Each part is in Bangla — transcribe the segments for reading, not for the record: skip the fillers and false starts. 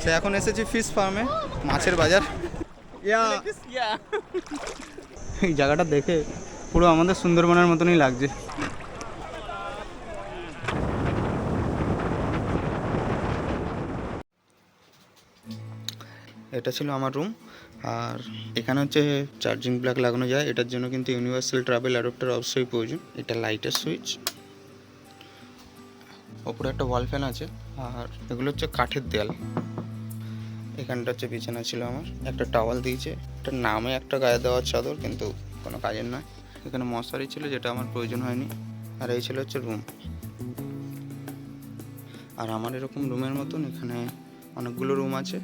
সে এখন এসেছি ফিশ ফার্মে, মাছের বাজার। এই জায়গাটা দেখে পুরো আমাদের সুন্দরবনের মতনই লাগছে। এটা ছিল আমার রুম, আর এখানে হচ্ছে চার্জিং প্লাগ লাগানো যায়। এটার জন্য কিন্তু ইউনিভার্সাল ট্রাভেল অ্যাডাপ্টার অবশ্যই প্রয়োজন। এটা লাইটের সুইচ, ওপরে একটা ওয়াল ফ্যান আছে, আর এগুলো হচ্ছে কাঠের দেয়াল। এখানটা হচ্ছে বিছানা ছিল আমার, একটা টাওয়াল দিয়েছে, একটা নামে একটা গায়ে দেওয়ার চাদর, কিন্তু কোনো কাজের নয়। এখানে মশারি ছিল, যেটা আমার প্রয়োজন হয়নি। আর এই ছিল হচ্ছে রুম। আর আমার এরকম রুমের মতন এখানে অনেকগুলো রুম আছে।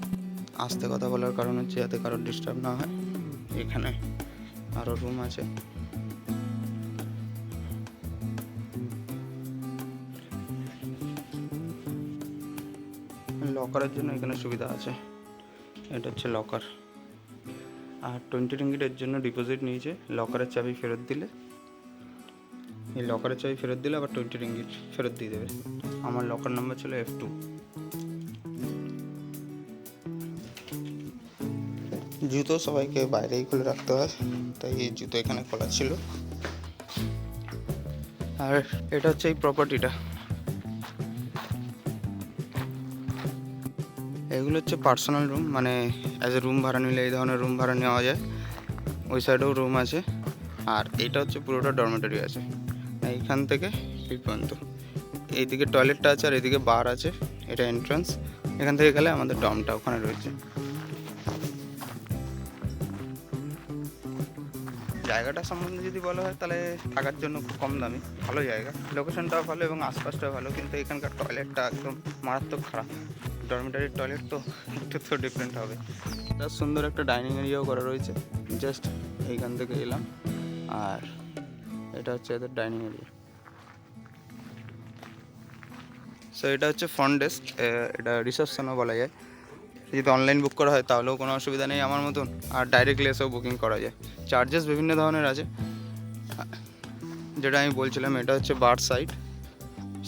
আস্তে কথা বলার কারণ হচ্ছে যাতে কারোর ডিস্টার্ব না হয়। এখানে আরও রুম আছে। লকারের জন্য এখানে সুবিধা আছে। এটা হচ্ছে লকার। আর 20 রিঙ্গিটের জন্য ডিপোজিট নিয়েছে। লকারের চাবি ফেরত দিলে, এই লকারের চাবি ফেরত দিলে আবার 20 রিঙ্গিট ফেরত দিয়ে দেবে। আমার লকার নাম্বার ছিল F2। জুতো সবাইকে বাইরেই খুলে রাখতে হয়, তাই এই জুতো এখানে খোলা ছিল। আর এটা হচ্ছে এই প্রপার্টিটা। এগুলো হচ্ছে পার্সোনাল রুম, মানে অ্যাজ এ রুম ভাড়া নিলে এই ধরনের রুম ভাড়া নেওয়া যায়। ওই সাইডেও রুম আছে। আর এইটা হচ্ছে পুরোটা ডরমেটরি আছে, এইখান থেকে এই পর্যন্ত। এইদিকে টয়লেটটা আছে, আর এইদিকে বার আছে। এটা এন্ট্রান্স। এখান থেকে গেলে আমাদের ডমটা ওখানে রয়েছে। জায়গাটা সম্বন্ধে যদি বলা হয় তাহলে থাকার জন্য খুব কম দামি, ভালো জায়গা, লোকেশনটাও ভালো এবং আশপাশটাও ভালো। কিন্তু এখানকার টয়লেটটা একদম মারাত্মক খারাপ। ডরমেটারির টয়লেট তো একটু তো ডিফারেন্ট হবে। তার সুন্দর একটা ডাইনিং এরিয়াও করা রয়েছে। জাস্ট এইখান থেকে এলাম, আর এটা হচ্ছে এদের ডাইনিং এরিয়া। সো এটা হচ্ছে ফ্রন্ট ডেস্ক, এটা রিসেপশনও বলা যায়। যদি অনলাইন বুক করা হয় তাহলেও কোনো অসুবিধা নেই আমার মতন, আর ডাইরেক্টলি এসেও বুকিং করা যায়। চার্জেস বিভিন্ন ধরনের আছে, যেটা আমি বলছিলাম। এটা হচ্ছে বার সাইড,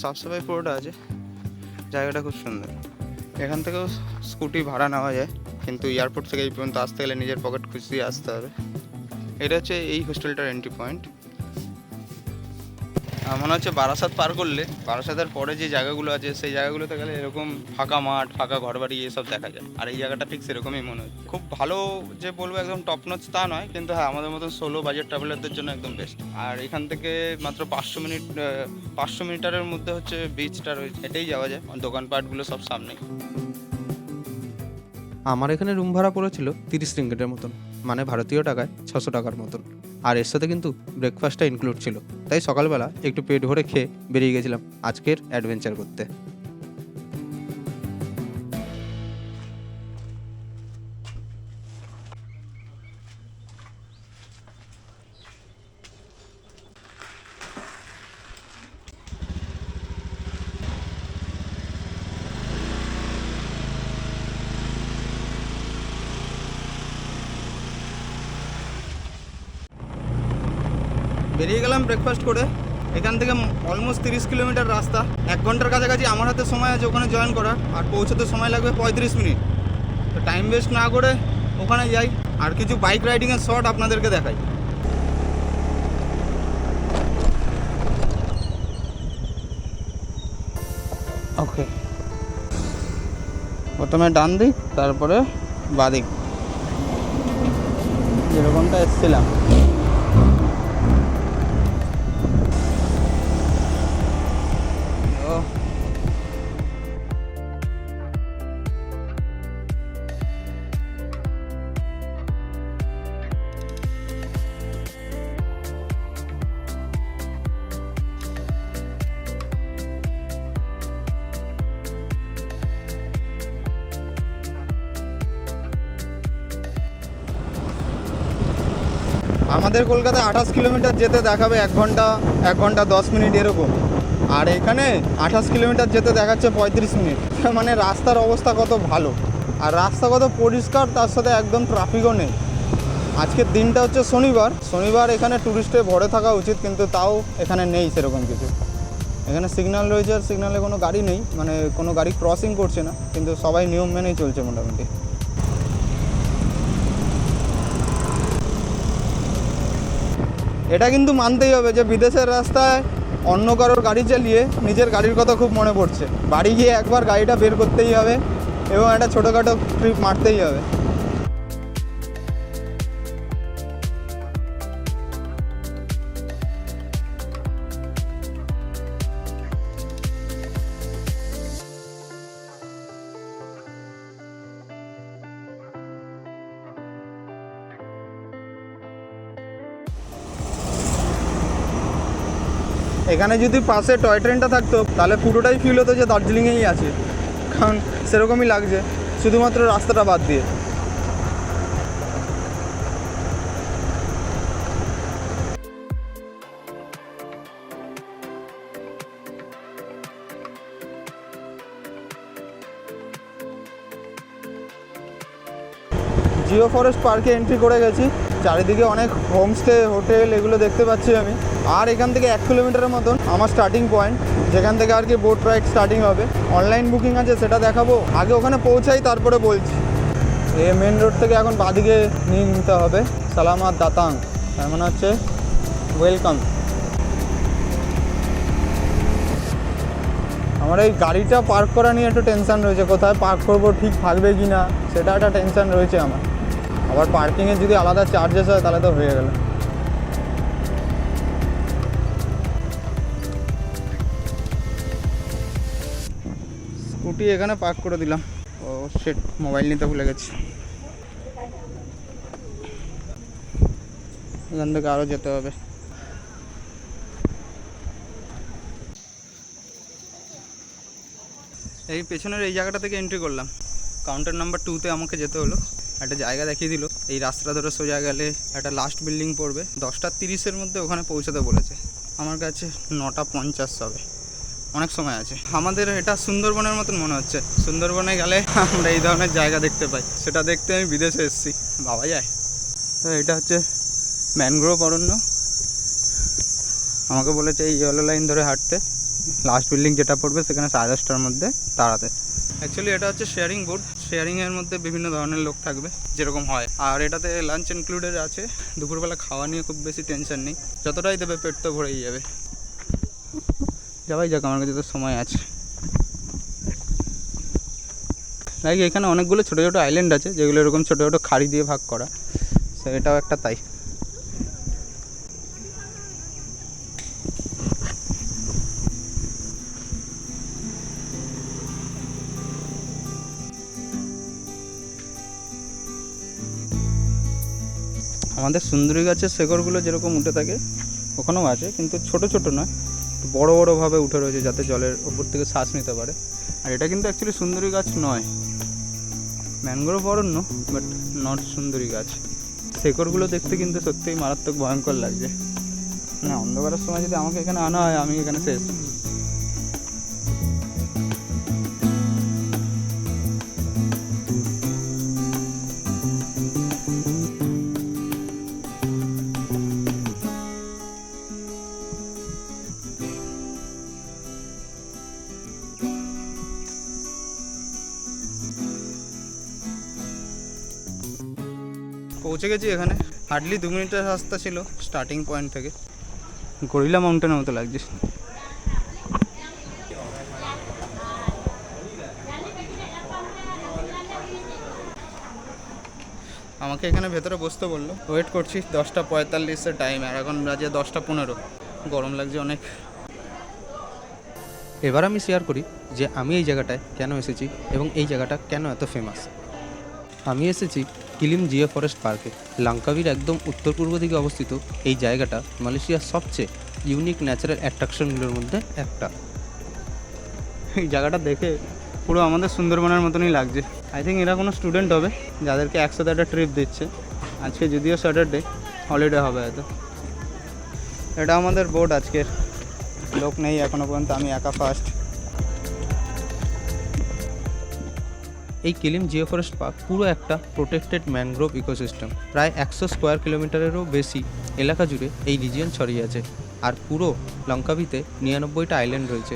সাফসাফাই পুরোটা আছে। জায়গাটা খুব সুন্দর। এখান থেকেও স্কুটি ভাড়া নেওয়া যায়, কিন্তু এয়ারপোর্ট থেকে এই পর্যন্ত আসতে গেলে নিজের পকেট খুঁজে আসতে হবে। এটা হচ্ছে এই হোস্টেলটার এন্ট্রি পয়েন্ট। মনে হচ্ছে বারাসাত পার করলে, বারাসাতের পরে যে জায়গাগুলো আছে সেই জায়গাগুলোতে গেলে এরকম ফাঁকা মাঠ, ফাঁকা ঘরবাড়ি এসব দেখা যায়। আর এই জায়গাটা ঠিক সেরকমই মনে হয়। খুব ভালো যে বলবো একদম টপ নচ তা নয়, কিন্তু হ্যাঁ আমাদের মতন সোলো বাজেট ট্রাভেলারদের জন্য একদম বেস্ট। আর এখান থেকে মাত্র 500 মিটারের মধ্যে হচ্ছে বিচটা রয়েছে, এটাই যাওয়া যায়। দোকানপাটগুলো সব সামনেই। আমার এখানে রুম ভাড়া পড়েছিল 30 রিঙ্গিটের মতন, মানে ভারতীয় টাকায় 600 টাকার মতন। আর এর সাথে কিন্তু ব্রেকফাস্টটা ইনক্লুড ছিল। তাই সকালবেলা একটু পেট ভরে খেয়ে বেরিয়ে গেছিলাম আজকের অ্যাডভেঞ্চার করতে। বেরিয়ে গেলাম ব্রেকফাস্ট করে। এখান থেকে অলমোস্ট 30 কিলোমিটার রাস্তা, 1 ঘন্টার কাছাকাছি আমার হাতে সময় আছে ওখানে জয়েন করার। আর পৌঁছতে সময় লাগবে 35 মিনিট। তো টাইম ওয়েস্ট না করে ওখানে যাই, আর কিছু বাইক রাইডিংয়ের শট আপনাদেরকে দেখাই। ওকে, প্রথমে ডান দিক, তারপরে বাঁ দিক, যেরকমটা এসছিলাম। আমাদের কলকাতায় 28 কিলোমিটার যেতে দেখাবে 1 ঘন্টা 10 মিনিট এরকম, আর এখানে 28 কিলোমিটার যেতে দেখাচ্ছে 35 মিনিট। মানে রাস্তার অবস্থা কত ভালো, আর রাস্তা কত পরিষ্কার, তার সাথে একদম ট্রাফিকও নেই। আজকের দিনটা হচ্ছে শনিবার। এখানে টুরিস্টে ভরে থাকা উচিত, কিন্তু তাও এখানে নেই সেরকম কিছু। এখানে সিগন্যাল রয়েছে, আর সিগন্যালে কোনো গাড়ি নেই, মানে কোনো গাড়ি ক্রসিং করছে না, কিন্তু সবাই নিয়ম মেনেই চলছে মোটামুটি। এটা কিন্তু মানতেই হবে যে বিদেশের রাস্তায় অন্য কারোর গাড়ি চালিয়ে নিজের গাড়ির কথা খুব মনে পড়ছে। বাড়ি গিয়ে একবার গাড়িটা বের করতেই হবে এবং একটা ছোটোখাটো ট্রিপ মারতেই হবে। এখানে যদি পাশে টয় ট্রেনটা থাকতো তাহলে পুরোটাই ফিল হতো যে দার্জিলিংয়েই আছে, কারণ সেরকমই লাগছে শুধুমাত্র রাস্তাটা বাদ দিয়ে। জিও ফরেস্ট পার্কে এন্ট্রি করে গেছি। চারিদিকে অনেক হোমস্টে, হোটেল এগুলো দেখতে পাচ্ছি আমি। আর এখান থেকে 1 কিলোমিটারের মতন আমার স্টার্টিং পয়েন্ট, যেখান থেকে আর কি বোট রাইড স্টার্টিং হবে। অনলাইন বুকিং আছে, সেটা দেখাবো। আগে ওখানে পৌঁছাই তারপরে বলছি। মেন রোড থেকে এখন বাদিকে নিয়ে নিতে হবে। সালামাত দাতাং, তার মানে হচ্ছে ওয়েলকাম। আমার এই গাড়িটা পার্ক করা নিয়ে একটু টেনশান রয়েছে, কোথায় পার্ক করবো, ঠিক থাকবে কি না, সেটা একটা টেনশান রয়েছে আমার। আবার পার্কিংয়ের যদি আলাদা চার্জেস হয় তাহলে তো হয়ে গেল। স্কুটি এখানে পার্ক করে দিলাম। ও সেট, মোবাইল নিতে ভুলে গেছি। এখান থেকে আরও যেতে হবে। এই পেছনের এই জায়গাটা থেকে এন্ট্রি করলাম। কাউন্টার নাম্বার 2-তে আমাকে যেতে হলো। একটা জায়গা দেখিয়ে দিল, এই রাস্তা ধরে সোজা গেলে একটা লাস্ট বিল্ডিং পড়বে, 10:30-এর মধ্যে ওখানে পৌঁছাতে বলেছে। আমার কাছে 9:50 হবে, অনেক সময় আছে। আমাদের এটা সুন্দরবনের মতন মনে হচ্ছে। সুন্দরবনে গেলে আমরা এই ধরনের জায়গা দেখতে পাই, সেটা দেখতে আমি বিদেশে এসেছি, ভাবা যায়। তো এটা হচ্ছে ম্যানগ্রোভ অরণ্য। আমাকে বলেছে এই ইয়েলো লাইন ধরে হাঁটতে, লাস্ট বিল্ডিং যেটা পড়বে সেখানে 10:30টার মধ্যে দাঁড়াতে। অ্যাকচুয়ালি এটা হচ্ছে শেয়ারিং বোট। শেয়ারিংয়ের মধ্যে বিভিন্ন ধরনের লোক থাকবে, যেরকম হয়। আর এটাতে লাঞ্চ ইনক্লুডেড আছে। দুপুরবেলা খাওয়া নিয়ে খুব বেশি টেনশন নেই, যতটাই দেবে পেট তো ভরেই যাবে। যাওয়াই যাক, আমার কাছে তো সময় আছে। লাইক এখানে অনেকগুলো ছোটো ছোটো আইল্যান্ড আছে, যেগুলো এরকম ছোটো ছোটো খাড়ি দিয়ে ভাগ করা। সো এটাও একটা তাই। আমাদের সুন্দরী গাছের শেকড়গুলো যেরকম উঠে থাকে ওখানেও আছে, কিন্তু ছোট ছোট নয়, বড় বড়োভাবে উঠে রয়েছে যাতে জলের ওপর থেকে শ্বাস নিতে পারে। আর এটা কিন্তু অ্যাকচুয়ালি সুন্দরী গাছ নয়, ম্যানগ্রোভ অরণ্য, বাট নট সুন্দরী গাছ। শেকড়গুলো দেখতে কিন্তু সত্যিই মারাত্মক ভয়ঙ্কর লাগছে। না, অন্ধকারের সময় যদি আমাকে এখানে আনা হয়, আমি এখানে শেষ। পৌঁছে গেছি এখানে। হার্ডলি 2 মিনিটের রাস্তা ছিল স্টার্টিং পয়েন্ট থেকে। গরিলা মাউন্টেনের মতো লাগছে। আমাকে এখানে ভেতরে বসতে বললো, ওয়েট করছি। 10:45-এর টাইম, আর এখন বাজে 10:15। গরম লাগছে অনেক। এবার আমি শেয়ার করি যে আমি এই জায়গাটায় কেন এসেছি এবং এই জায়গাটা কেন এত ফেমাস। আমি এসেছি কিলিম জিও ফরেস্ট পার্কে। লাঙ্কাভির একদম উত্তর পূর্ব দিকে অবস্থিত এই জায়গাটা মালয়েশিয়ার সবচেয়ে ইউনিক ন্যাচারাল অ্যাট্রাকশনগুলোর মধ্যে একটা। এই জায়গাটা দেখে পুরো আমাদের সুন্দরবনের মতনই লাগছে। আই থিঙ্ক এরা কোনো স্টুডেন্ট হবে যাদেরকে একসাথে একটা ট্রিপ দিচ্ছে। আজকে যদিও স্যাটারডে, হলিডে হবে হয়তো। এটা আমাদের বোট, আজকের লোক নেই এখনও পর্যন্ত, আমি একা ফার্স্ট। এই কিলিম জিও ফরেস্ট পার্ক পুরো একটা প্রোটেক্টেড ম্যানগ্রোভ ইকোসিস্টেম। প্রায় 100 স্কোয়ার কিলোমিটারেরও বেশি এলাকা জুড়ে এই রিজিয়ন ছড়িয়ে আছে। আর পুরো লঙ্কাভিতে 99টা আইল্যান্ড রয়েছে,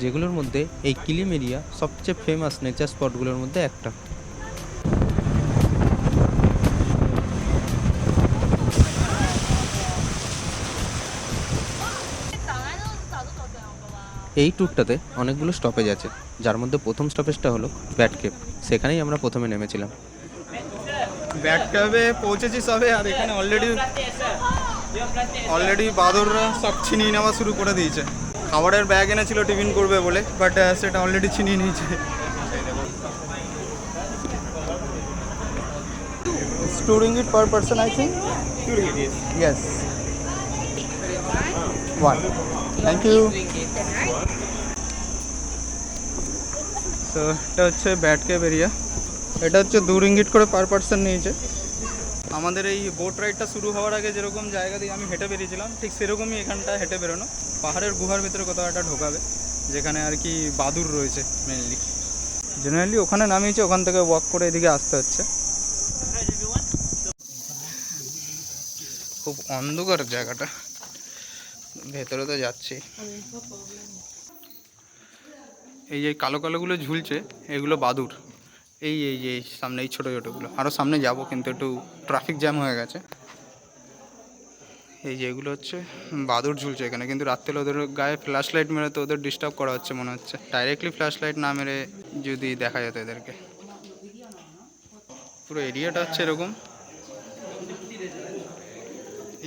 যেগুলোর মধ্যে এই কিলিম এরিয়া সবচেয়ে ফেমাস নেচার স্পটগুলোর মধ্যে একটা। এই ট্যুরটাতে অনেকগুলো স্টপেজ আছে, যার মধ্যে প্রথম স্টপেজটা হলো ব্যাট কেভ। সেখানেই আমরা প্রথমে নেমেছিলাম। ব্যাট ক্যাবে পৌঁছেছি সবে, আর এখানে অলরেডি বাদররা সব ছিনিয়ে নেওয়া শুরু করে দিয়েছে। খাবারের ব্যাগ এনেছিল টিফিন করবে বলে, বাট সেটা অলরেডি ছিনিয়ে নিয়েছে। $2 per person, I think. Yes. One. Thank you. So এটা হচ্ছে ব্যাট কেভ এরিয়া। এটা হচ্ছে $2 করে পার পার্সন নিয়েছে। আমাদের এই বোট রাইডটা শুরু হওয়ার আগে যেরকম জায়গা দিয়ে আমি হেঁটে বেরিয়েছিলাম, ঠিক সেরকমই এখানটা হেঁটে বেরোনো। পাহাড়ের গুহার ভিতরে কোথাও একটা ঢোকাবে, যেখানে আর কি বাদুর রয়েছে মেনলি। জেনারেলি ওখানে নামিয়েছে, ওখান থেকে ওয়াক করে এদিকে আসতে হচ্ছে। খুব অন্ধকার জায়গাটা, ভেতরে তো যাচ্ছি। এই যে কালো কালোগুলো ঝুলছে, এগুলো বাদুর। এই এই যে সামনে এই ছোটো ছোটোগুলো, আরও সামনে যাব কিন্তু একটু ট্রাফিক জ্যাম হয়ে গেছে। এই যে এগুলো হচ্ছে বাদুর ঝুলছে এখানে, কিন্তু রাত্রে ওদের গায়ে ফ্ল্যাশ লাইট মেরে তো ওদের ডিস্টার্ব করা হচ্ছে মনে হচ্ছে। ডাইরেক্টলি ফ্ল্যাশ লাইট না মেরে যদি দেখা যেত এদেরকে। পুরো এরিয়াটা হচ্ছে এরকম।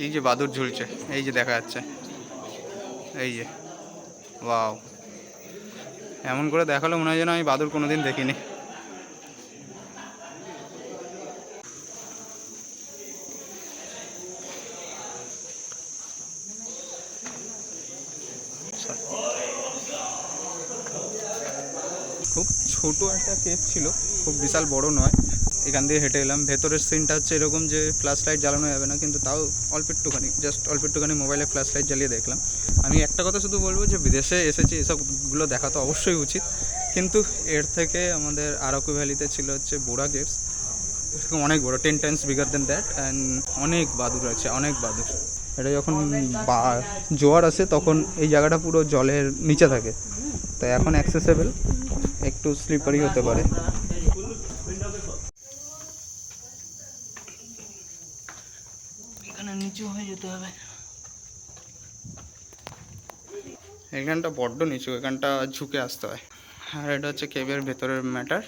এই যে বাদুর ঝুলছে, এই যে দেখা যাচ্ছে, এই যে ওয়াও, এমন করে দেখালো মনে হয় যেন আমি বাদুর কোনোদিন দেখিনি। খুব ছোট একটা কেভ ছিল, খুব বিশাল বড় নয়। এখান দিয়ে হেঁটে এলাম। ভেতরের সিনটা হচ্ছে এরকম যে ফ্ল্যাশ লাইট জ্বালানো যাবে না, কিন্তু তাও অল্প একটুখানি মোবাইলে ফ্ল্যাশ লাইট জ্বালিয়ে দেখলাম। আমি একটা কথা শুধু বলবো যে বিদেশে এসেছি, এসবগুলো দেখা তো অবশ্যই উচিত, কিন্তু এর থেকে আমাদের আরাকু ভ্যালিতে ছিল হচ্ছে বোরা কেভস, অনেক বড়, 10 times bigger then that, and অনেক বাদুর আছে, অনেক বাদুর। এটা যখন জোয়ার আসে তখন এই জায়গাটা পুরো জলের নিচে থাকে, তাই এখন অ্যাক্সেসেবল, একটু স্লিপারি হতে পারে। এখানে নিচু হয়ে যেতে হবে। এখানটা বড্ড নিচু, এখানটা ঝুঁকে আসতে হয়। আর এটা হচ্ছে কেবের ভেতরের ম্যাটার।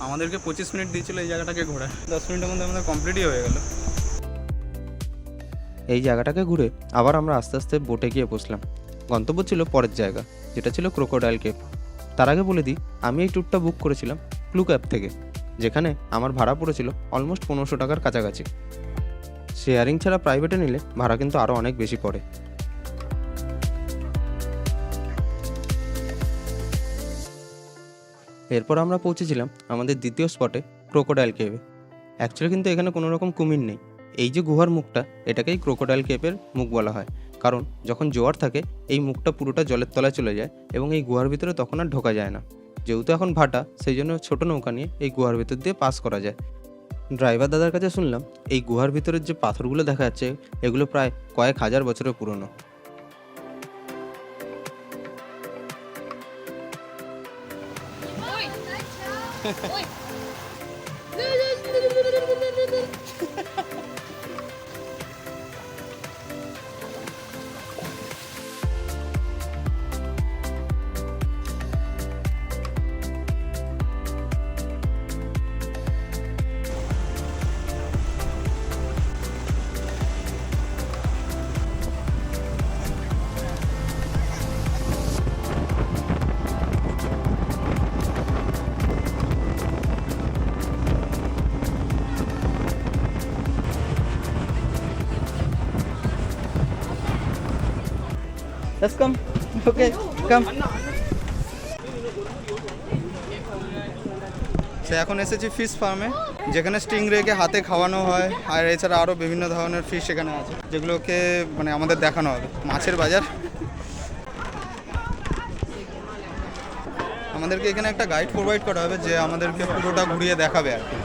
আমাদেরকে 25 মিনিট দিয়েছিল এই জায়গাটাকে ঘোরা, 10 মিনিটের মধ্যে আমাদের কমপ্লিটই হয়ে গেল। এই জায়গাটাকে ঘুরে আবার আমরা আস্তে আস্তে বোটে গিয়ে বসলাম। গন্তব্য ছিল পরের জায়গা, যেটা ছিল ক্রোকোডাইল কেভ। তার আগে বলে দিই, আমি এই ট্যুরটা বুক করেছিলাম ক্লুক অ্যাপ থেকে, যেখানে আমার ভাড়া পড়েছিল অলমোস্ট 1500 টাকার কাছাকাছি। শেয়ারিং ছাড়া প্রাইভেটে নিলে ভাড়া কিন্তু আরও অনেক বেশি পড়ে। এরপর আমরা পৌঁছেছিলাম আমাদের দ্বিতীয় স্পটে, ক্রোকোডাইল কেভে। অ্যাকচুয়ালি কিন্তু এখানে কোনো রকম কুমির নেই। এই যে গুহার মুখটা, এটাকেই ক্রোকোডাইল কেভের মুখ বলা হয়, কারণ যখন জোয়ার থাকে এই মুখটা পুরোটা জলের তলায় চলে যায় এবং এই গুহার ভিতরে তখন আর ঢোকা যায় না। যেহেতু এখন ভাটা, সেই জন্য ছোটো নৌকা নিয়ে এই গুহার ভিতর দিয়ে পাস করা যায়। ড্রাইভার দাদার কাছে শুনলাম এই গুহার ভিতরের যে পাথরগুলো দেখা যাচ্ছে, এগুলো প্রায় কয়েক হাজার বছরের পুরনো। Let's come. Okay, come. সে এখন এসেছি ফিশ ফার্মে, যেখানে স্টিং রেকে হাতে খাওয়ানো হয়, আর এছাড়া আরও বিভিন্ন ধরনের ফিশ এখানে আছে, যেগুলোকে মানে আমাদের দেখানো হবে। মাছের বাজার। আমাদেরকে এখানে একটা গাইড প্রোভাইড করা হবে, যে আমাদেরকে পুরোটা ঘুরিয়ে দেখাবে আর কি।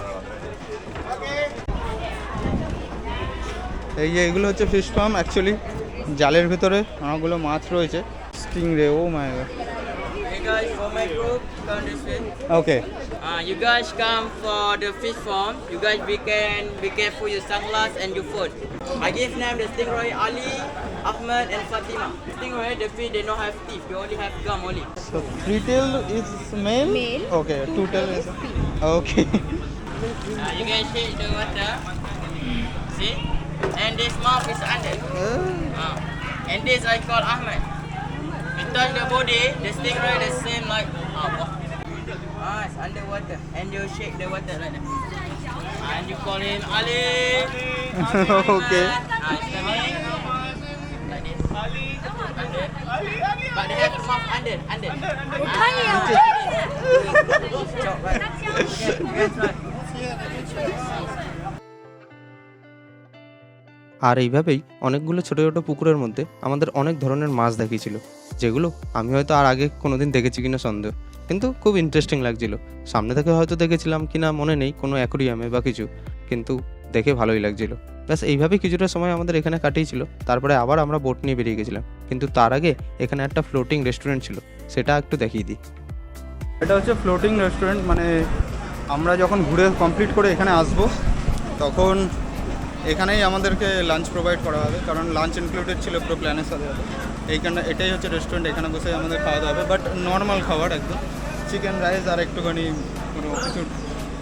এই যে এগুলো হচ্ছে ফিশ ফার্ম। অ্যাকচুয়ালি জালের ভিতরে অনেকগুলো মাছ রয়েছে, sting ray. Oh my god. Hey guys, for my group, come this way. Okay, You guys come for the fish farm. You guys be careful your sunglass and your food. I give name the stingray Ali, Ahmed and Fatima. Stingray, the fish they don't have teeth, they only have gum only. So three tail is male, Male. Okay, two tail is okay. You guys shake the water. See? And this mouth is under. And this I call Ahmed. You touch the body, the stingray the same like it's underwater. And you shake the water like that. And you call him Ali. Okay. It's coming. Like this. Under. But they have the mouth under. Chop, right? Yes, right. আর এইভাবেই অনেকগুলো ছোটো ছোটো পুকুরের মধ্যে আমাদের অনেক ধরনের মাছ দেখিয়েছিল, যেগুলো আমি হয়তো আর আগে কোনোদিন দেখেছি কিনা সন্দেহ, কিন্তু খুব ইন্টারেস্টিং লাগছিল। সামনে থেকে হয়তো দেখেছিলাম কিনা মনে নেই, কোনো অ্যাকোরিয়ামে বা কিছু, কিন্তু দেখে ভালোই লাগছিল। ব্যাস এইভাবেই কিছুটা সময় আমাদের এখানে কাটিয়েছিল। তারপরে আবার আমরা বোট নিয়ে বেরিয়ে গেছিলাম, কিন্তু তার আগে এখানে একটা ফ্লোটিং রেস্টুরেন্ট ছিল, সেটা একটু দেখিয়ে দিই। এটা হচ্ছে ফ্লোটিং রেস্টুরেন্ট। মানে আমরা যখন ঘুরে কমপ্লিট করে এখানে আসবো, তখন এখানেই আমাদেরকে লাঞ্চ প্রোভাইড করা হবে, কারণ লাঞ্চ ইনক্লুডেড ছিল পুরো প্ল্যানের সাথে। এইখানে এটাই হচ্ছে রেস্টুরেন্ট, এখানে বসে আমাদের খাওয়া দাওয়া হবে, বাট নর্মাল খাবার একদম। চিকেন রাইস আর একটুখানি কোনো কিছু,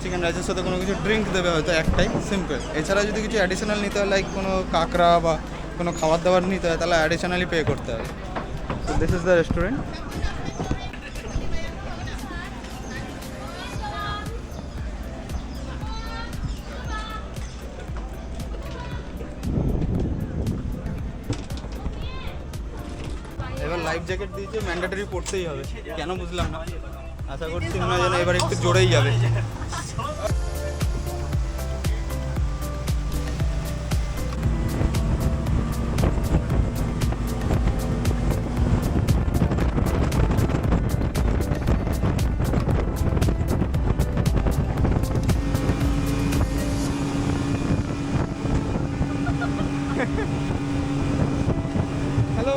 চিকেন রাইসের সাথে কোনো কিছু ড্রিঙ্ক দেবে হয়তো একটাই, সিম্পল। এছাড়া যদি কিছু অ্যাডিশনাল নিতে হয়, লাইক কোনো কাঁকড়া বা কোনো খাবার দাবার নিতে হয়, তাহলে অ্যাডিশনালি পে করতে হবে। তো দিস ইজ দ্য রেস্টুরেন্ট। এবার লাইফ জ্যাকেট দিয়েছে, ম্যান্ডেটরি পড়তেই হবে, কেন বুঝলাম না। আশা করছি মনে হয় যেন এবার একটু জোরেই যাবে। হ্যালো।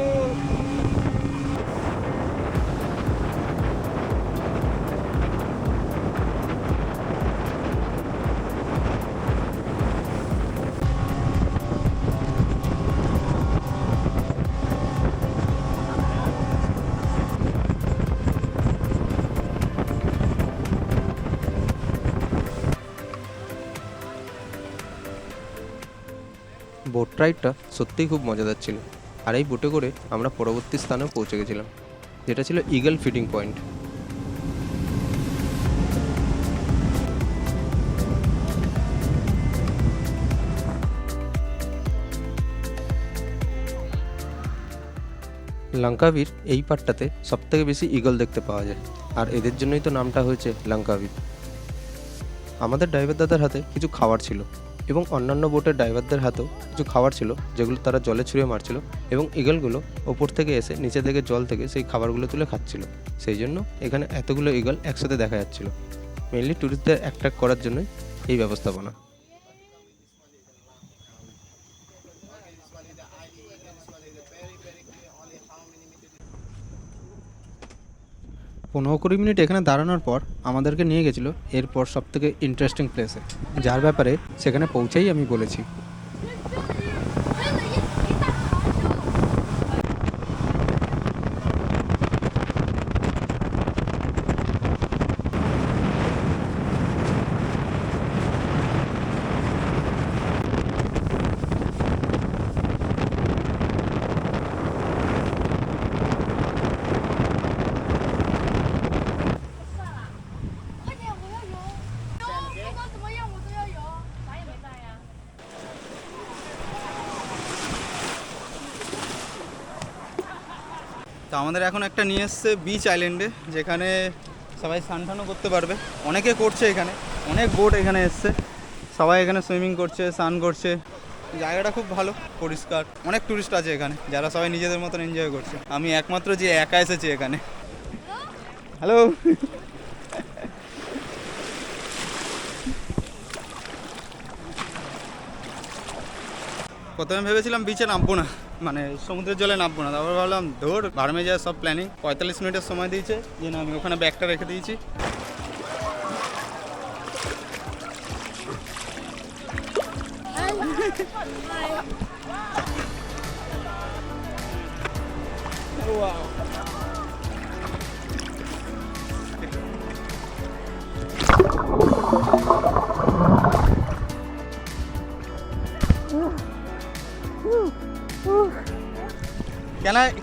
বোট রাইডটা সত্যিই খুব মজাদার ছিল। আর এই বোটে করে আমরা পরবর্তী স্থানেও পৌঁছে গেছিলাম, যেটা ছিল ইগল ফিডিং পয়েন্ট। লঙ্কাবীর এই পার্টটাতে সবথেকে বেশি ইগল দেখতে পাওয়া যায়, আর এদের জন্যই তো নামটা হয়েছে লঙ্কাবীর। আমাদের ড্রাইভার দাদার হাতে কিছু খাবার ছিল, এবং অন্যান্য বোটের ড্রাইভারদের হাতেও কিছু খাবার ছিল, যেগুলো তারা জলে ছুঁড়ে মারছিল, এবং ইগলগুলো ওপর থেকে এসে নিচে থেকে জল থেকে সেই খাবারগুলো তুলে খাচ্ছিল। সেই জন্য এখানে এতগুলো ইগল একসাথে দেখা যাচ্ছিল। মেনলি ট্যুরিস্টদের অ্যাট্রাক্ট করার জন্যই এই ব্যবস্থাপনা। পনেরো কুড়ি মিনিট এখানে দাঁড়ানোর পর আমাদেরকে নিয়ে গেছিলো এরপর সবথেকে ইন্টারেস্টিং প্লেসে, যার ব্যাপারে সেখানে পৌঁছেই আমি বলেছি। তো আমাদের এখন একটা নিয়ে এসছে বিচ আইল্যান্ডে, যেখানে সবাই স্নান টানও করতে পারবে। অনেকে করছে এখানে, অনেক বোট এখানে এসছে, সবাই এখানে সুইমিং করছে, স্নান করছে। জায়গাটা খুব ভালো, পরিষ্কার। অনেক টুরিস্ট আছে এখানে, যারা সবাই নিজেদের মতন এনজয় করছে। আমি একমাত্র যে একা এসেছি এখানে। হ্যালো। প্রথমে ভেবেছিলাম বিচে নামবো না, মানে সমুদ্রের জলে নামবো না, তারপর ভাবলাম ধর ভাড়মে যায় সব প্ল্যানিং। 45 মিনিটের সময় দিয়েছে, যে না আমি ওখানে ব্যাগটা রেখে দিয়েছি।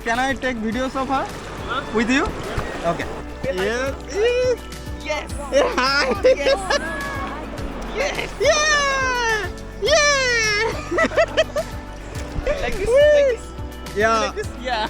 Can I take videos of her with you? Okay. Yes. Yes. Hi. Yes. Yeah. Yeah. Like this. Like this. Yeah. Like this. Yeah.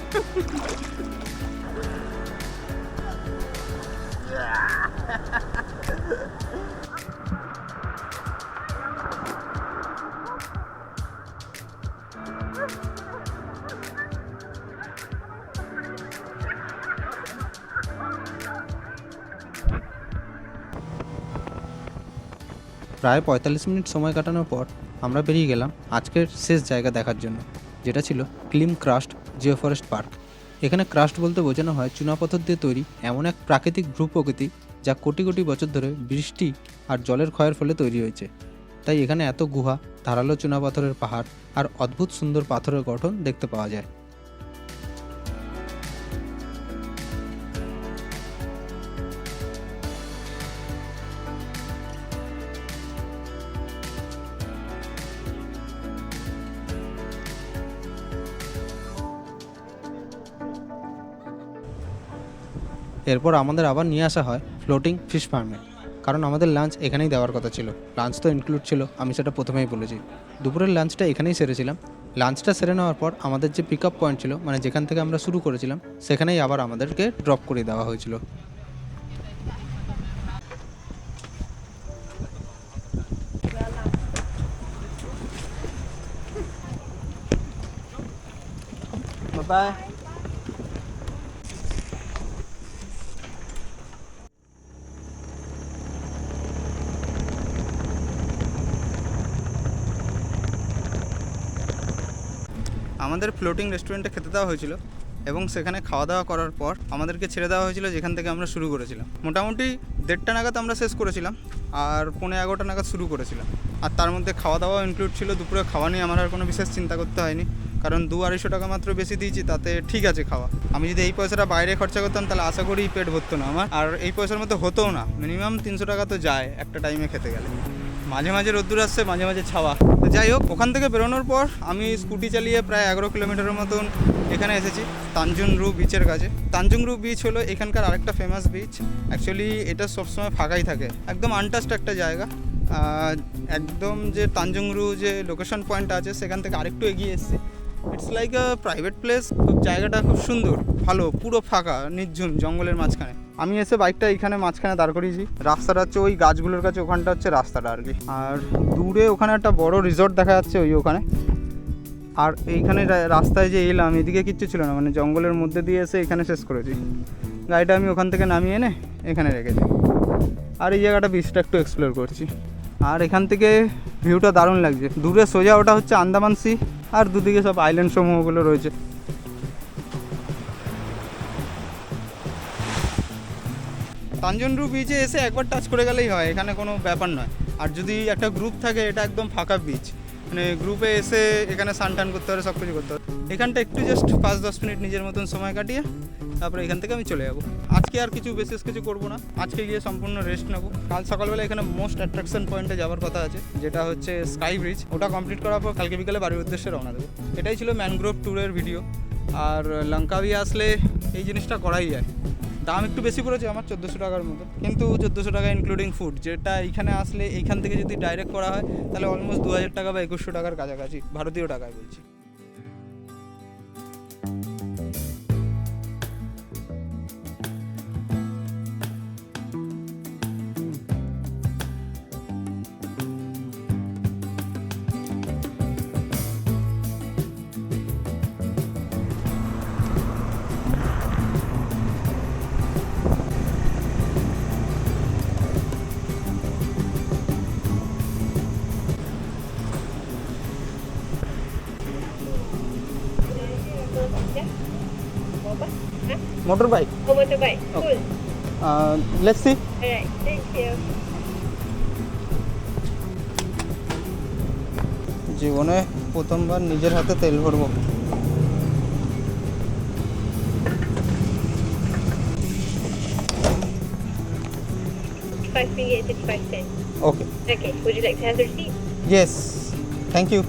প্রায় 45 মিনিট সময় কাটানোর পর আমরা বেরিয়ে গেলাম আজকের শেষ জায়গা দেখার জন্য, যেটা ছিল claim crust Jio forest park. এখানে ক্রাস্ট বলতে বোঝানো হয় চুনাপাথর দিয়ে তৈরি এমন এক প্রাকৃতিক ভূপ্রকৃতি যা কোটি কোটি বছর ধরে বৃষ্টি আর জলের ক্ষয়ের ফলে তৈরি হয়েছে। তাই এখানে এত গুহা, ধারালো চুনাপাথরের পাহাড় আর অদ্ভুত সুন্দর পাথরের গঠন দেখতে পাওয়া যায়। এরপর আমাদের আবার নিয়ে আসা হয় ফ্লোটিং ফিশ ফার্মে, কারণ আমাদের লাঞ্চ এখানেই দেওয়ার কথা ছিল। লাঞ্চ তো ইনক্লুড ছিল, আমি সেটা প্রথমেই বলেছি। দুপুরের লাঞ্চটা এখানেই সেরেছিলাম। লাঞ্চটা সেরে নেওয়ার পর আমাদের যে পিক আপ পয়েন্ট ছিল, মানে যেখান থেকে আমরা শুরু করেছিলাম, সেখানেই আবার আমাদেরকে ড্রপ করে দেওয়া হয়েছিল। Bye. আমাদের ফ্লোটিং রেস্টুরেন্টে খেতে দেওয়া হয়েছিল এবং সেখানে খাওয়া দাওয়া করার পর আমাদেরকে ছেড়ে দেওয়া হয়েছিল যেখান থেকে আমরা শুরু করেছিলাম। মোটামুটি 1:30 নাগাদ আমরা শেষ করেছিলাম আর 11:45 নাগাদ শুরু করেছিলাম। আর তার মধ্যে খাওয়া দাওয়া ইনক্লুড ছিল। দুপুরে খাওয়া নিয়ে আমার আর কোনো বিশেষ চিন্তা করতে হয়নি, কারণ 200-250 টাকা মাত্র বেশি দিয়েছি, তাতে ঠিক আছে খাওয়া। আমি যদি এই পয়সাটা বাইরে খরচা করতাম তাহলে আশা করি পেট ভরতো না আমার, আর এই পয়সার মধ্যে হতোও না। মিনিমাম 300 টাকা তো যায় একটা টাইমে খেতে গেলে। মাঝে মাঝে রোদ্দুর আসছে, মাঝে মাঝে ছাওয়া। তো যাই হোক, ওখান থেকে বেরোনোর পর আমি স্কুটি চালিয়ে প্রায় 11 কিলোমিটারের মতন এখানে এসেছি তানজুংরু বিচের কাছে। তানজুংরু বিচ হলো এখানকার আরেকটা ফেমাস বিচ। অ্যাকচুয়ালি এটা সবসময় ফাঁকাই থাকে, একদম আনটাচড একটা জায়গা। একদম যে তানজুংরু যে লোকেশন পয়েন্ট আছে সেখান থেকে আরেকটু এগিয়ে এসেছি। It's like a private place. খুব জায়গাটা খুব সুন্দর, ভালো, পুরো ফাঁকা, নির্ঝুম জঙ্গলের মাঝখানে। আমি এসে বাইকটা এইখানে মাঝখানে দাঁড় করিয়েছি। রাস্তাটা হচ্ছে ওই গাছগুলোর কাছে, ওখানটা হচ্ছে রাস্তাটা আর কি। আর দূরে ওখানে একটা বড় রিসর্ট দেখা যাচ্ছে ওখানে। আর এইখানে রাস্তায় যে এলাম, এদিকে কিচ্ছু ছিল না, মানে জঙ্গলের মধ্যে দিয়ে এসে এখানে শেষ করেছি। গাড়িটা আমি ওখান থেকে নামিয়ে এনে এখানে রেখেছি। আর এই জায়গাটা বিচটা একটু এক্সপ্লোর করছি। আর এখান থেকে ভিউটা দারুণ লাগছে। দূরে সোজা ওটা হচ্ছে আন্দামান সি, আর দুদিকে সব আইল্যান্ড সমূহগুলো রয়েছে। তানজুংরু বিচে এসে একবার টাচ করে গেলেই হয়, এখানে কোনো ব্যাপার নয়। আর যদি একটা গ্রুপ থাকে, এটা একদম ফাঁকা বিচ, মানে গ্রুপে এসে এখানে স্নান করতে পারে, সব কিছু করতে পারে। এখানটা একটু জাস্ট 5-10 মিনিট নিজের মতন সময় কাটিয়ে তারপরে এখান থেকে আমি চলে যাবো। আজকে আর বিশেষ কিছু করবো না, আজকে গিয়ে সম্পূর্ণ রেস্ট নেবো। কাল সকালবেলা এখানে মোস্ট অ্যাট্রাকশন পয়েন্টে যাওয়ার কথা আছে, যেটা হচ্ছে স্কাই ব্রিজ। ওটা কমপ্লিট করার পর কালকে বিকালে বাড়ির উদ্দেশ্যে রওনা দেবো। এটাই ছিল ম্যানগ্রোভ ট্যুরের ভিডিও। আর লঙ্কাবি আসলে এই জিনিসটা করাই যায়। দাম একটু বেশি পড়েছে আমার, 1400 টাকার মতো, কিন্তু 1400 টাকা ইনক্লুডিং ফুড। যেটা এইখানে আসলে এইখান থেকে যদি ডাইরেক্ট করা হয় তাহলে অলমোস্ট 2000 টাকা বা 2100 টাকার কাছাকাছি, ভারতীয় টাকায় বলছি। Motor bike Oh, motorbike. Cool. Let's see Alright, thank you. জীবনে প্রথমবার নিজের হাতে তেল ভরবো। #5.35 okay, Okay, would you like to have the receipt? Yes, thank you.